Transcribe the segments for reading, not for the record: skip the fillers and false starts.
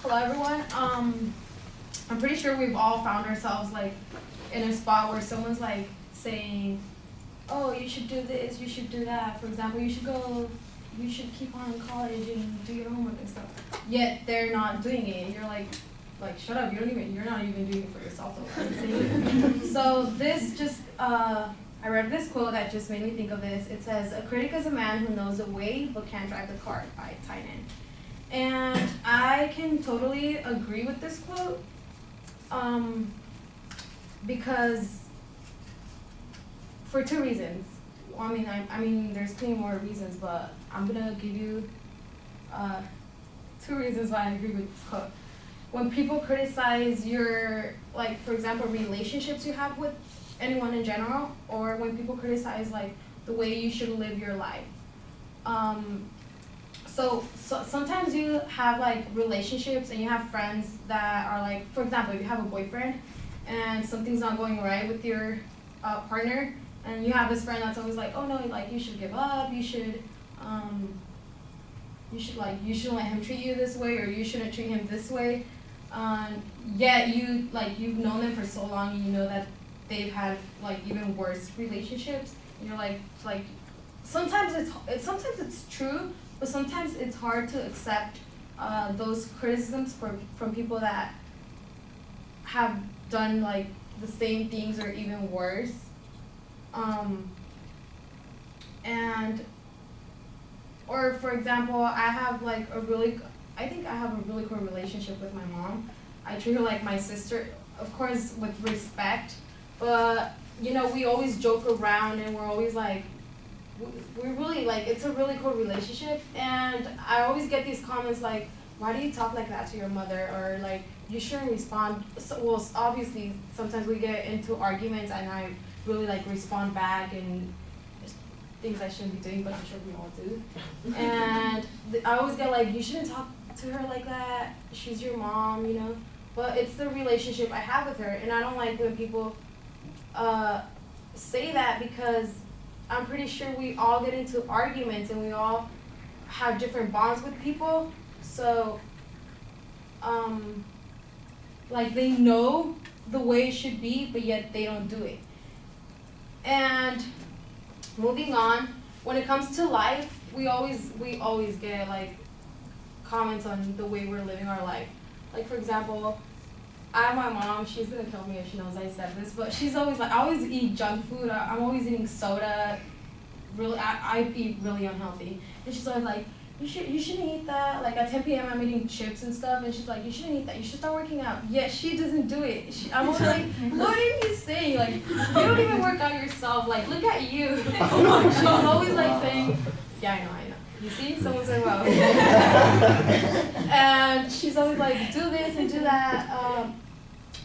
Hello everyone. I'm pretty sure we've all found ourselves like in a spot where someone's like saying, "Oh, you should do this, you should do that." For example, you should keep on in college and do your homework and stuff. Yet they're not doing it, and you're like, shut up. You're not even doing it for yourself. So I'm saying. So this just I read this quote that just made me think of this. It says, "A critic is a man who knows the way but can't drive the car," by Tynan. And I can totally agree with this quote, because for two reasons. Well, I mean, there's plenty more reasons, but I'm gonna give you two reasons why I agree with this quote. When people criticize your, like, for example, relationships you have with anyone in general, or when people criticize like the way you should live your life. So sometimes you have like relationships and you have friends that are like, for example, if you have a boyfriend and something's not going right with your partner, and you have this friend that's always like, "Oh no, like you should give up, you shouldn't let him treat you this way, or you shouldn't treat him this way." Yet you've known them for so long, and you know that they've had like even worse relationships. And you're like sometimes it's true, but sometimes it's hard to accept those criticisms from people that have done like the same things or even worse. Or for example, I think I have a really cool relationship with my mom. I treat her like my sister, of course with respect, but we always joke around, and we're always like, we really like, it's a really cool relationship. And I always get these comments like, "Why do you talk like that to your mother?" Or like, "You shouldn't respond." Well, obviously sometimes we get into arguments and I really like respond back, and things I shouldn't be doing, but I'm sure we all do. And I always get like, "You shouldn't talk to her like that. She's your mom, you know." But it's the relationship I have with her, and I don't like when people say that, because I'm pretty sure we all get into arguments and we all have different bonds with people. So, like they know the way it should be, but yet they don't do it. And moving on, when it comes to life, we always get like comments on the way we're living our life. Like for example, I have my mom, she's gonna kill me if she knows I said this, but she's always like, I always eat junk food, I'm always eating soda, really, I eat really unhealthy. And she's always like, you shouldn't eat that. Like at 10 p.m. I'm eating chips and stuff, and she's like, "You shouldn't eat that, you should start working out." Yet she doesn't do it. I'm always like, "What are you saying? Like, you don't even work out yourself. Like, look at you." She's always like saying, "Yeah, I know. You see, someone said, "Wow." And she's always like, "Do this and do that.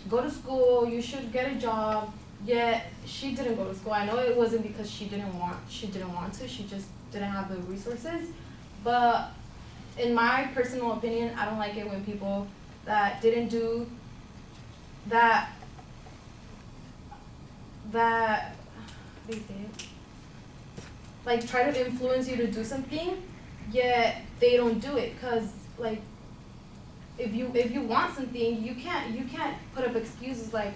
Go to school. You should get a job." Yet she didn't go to school. I know it wasn't because she didn't want to. She just didn't have the resources. But in my personal opinion, I don't like it when people that didn't do that, how do you say it? Like try to influence you to do something, yet they don't do it. Cause like, if you want something, you can't put up excuses like,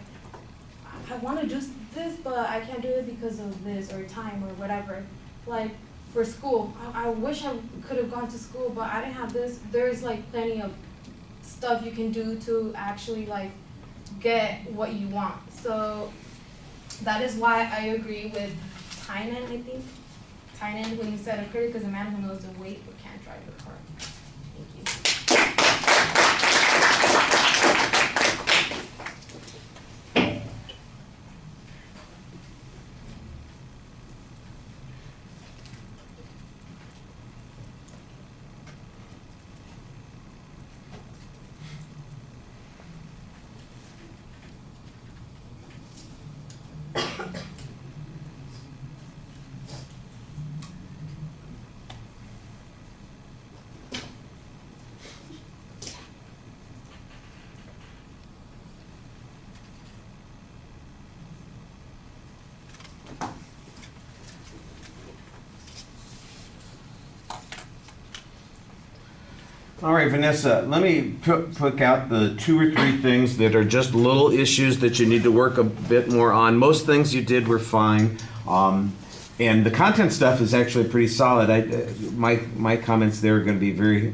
"I want to do this, but I can't do it because of this or time or whatever." Like for school, I wish I could have gone to school, but I didn't have this. There's like plenty of stuff you can do to actually like get what you want. So that is why I agree with Tynan, I think. Tynan, when he said, "A critic is a man who knows the weight but can't drive the car." Thank you. All right, Vanessa, let me pick out the 2 or 3 things that are just little issues that you need to work a bit more on. Most things you did were fine. And the content stuff is actually pretty solid. My comments there are going to be very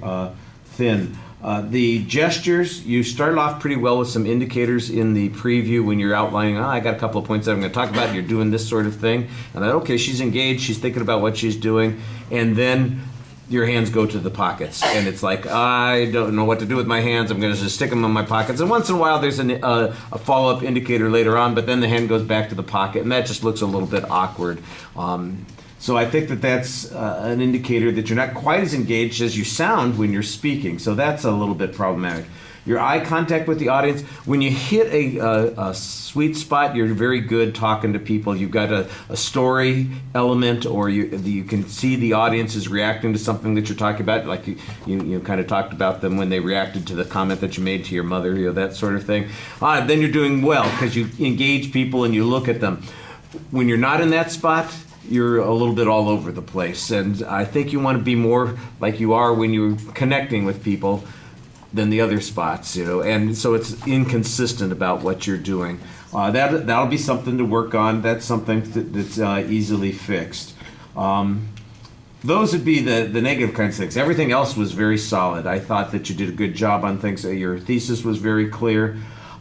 thin. The gestures, you started off pretty well with some indicators in the preview when you're outlining, I got a couple of points that I'm going to talk about, and you're doing this sort of thing. And I thought, okay, she's engaged, she's thinking about what she's doing. And then your hands go to the pockets, and it's like, I don't know what to do with my hands, I'm going to just stick them in my pockets. And once in a while there's a follow-up indicator later on, but then the hand goes back to the pocket, and that just looks a little bit awkward. So I think that that's an indicator that you're not quite as engaged as you sound when you're speaking, so that's a little bit problematic. Your eye contact with the audience, when you hit a sweet spot, you're very good talking to people. You've got a story element, or you can see the audience is reacting to something that you're talking about, like you kind of talked about them when they reacted to the comment that you made to your mother, that sort of thing. Then you're doing well because you engage people and you look at them. When you're not in that spot, you're a little bit all over the place, and I think you want to be more like you are when you're connecting with people than the other spots, and so it's inconsistent about what you're doing. That'll be something to work on. That's something that's easily fixed. Those would be the negative kinds of things. Everything else was very solid. I thought that you did a good job on things. Your thesis was very clear.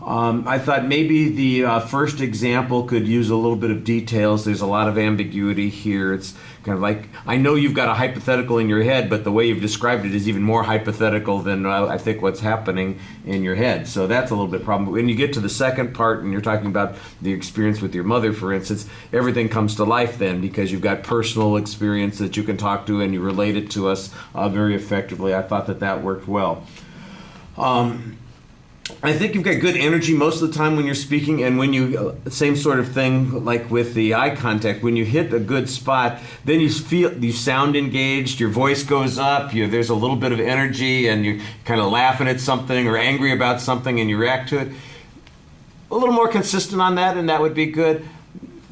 I thought maybe the first example could use a little bit of details. There's a lot of ambiguity here. It's kind of like, I know you've got a hypothetical in your head, but the way you've described it is even more hypothetical than I think what's happening in your head. So that's a little bit problem. When you get to the second part and you're talking about the experience with your mother, for instance, everything comes to life then because you've got personal experience that you can talk to and you relate it to us very effectively. I thought that worked well. I think you've got good energy most of the time when you're speaking, and when you, same sort of thing like with the eye contact, when you hit a good spot, then you sound engaged, your voice goes up, there's a little bit of energy, and you're kind of laughing at something or angry about something and you react to it. A little more consistent on that, and that would be good.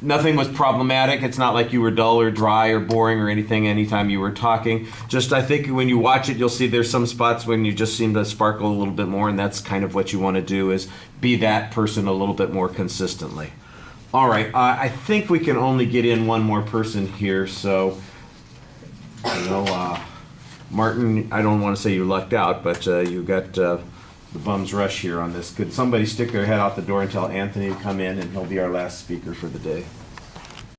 Nothing was problematic. It's not like you were dull or dry or boring or anything anytime you were talking. Just I think when you watch it, you'll see there's some spots when you just seem to sparkle a little bit more, and that's kind of what you want to do, is be that person a little bit more consistently. All right, I think we can only get in one more person here, so Martin, I don't want to say you lucked out, but you got the bum's rush here on this. Could somebody stick their head out the door and tell Anthony to come in, and he'll be our last speaker for the day?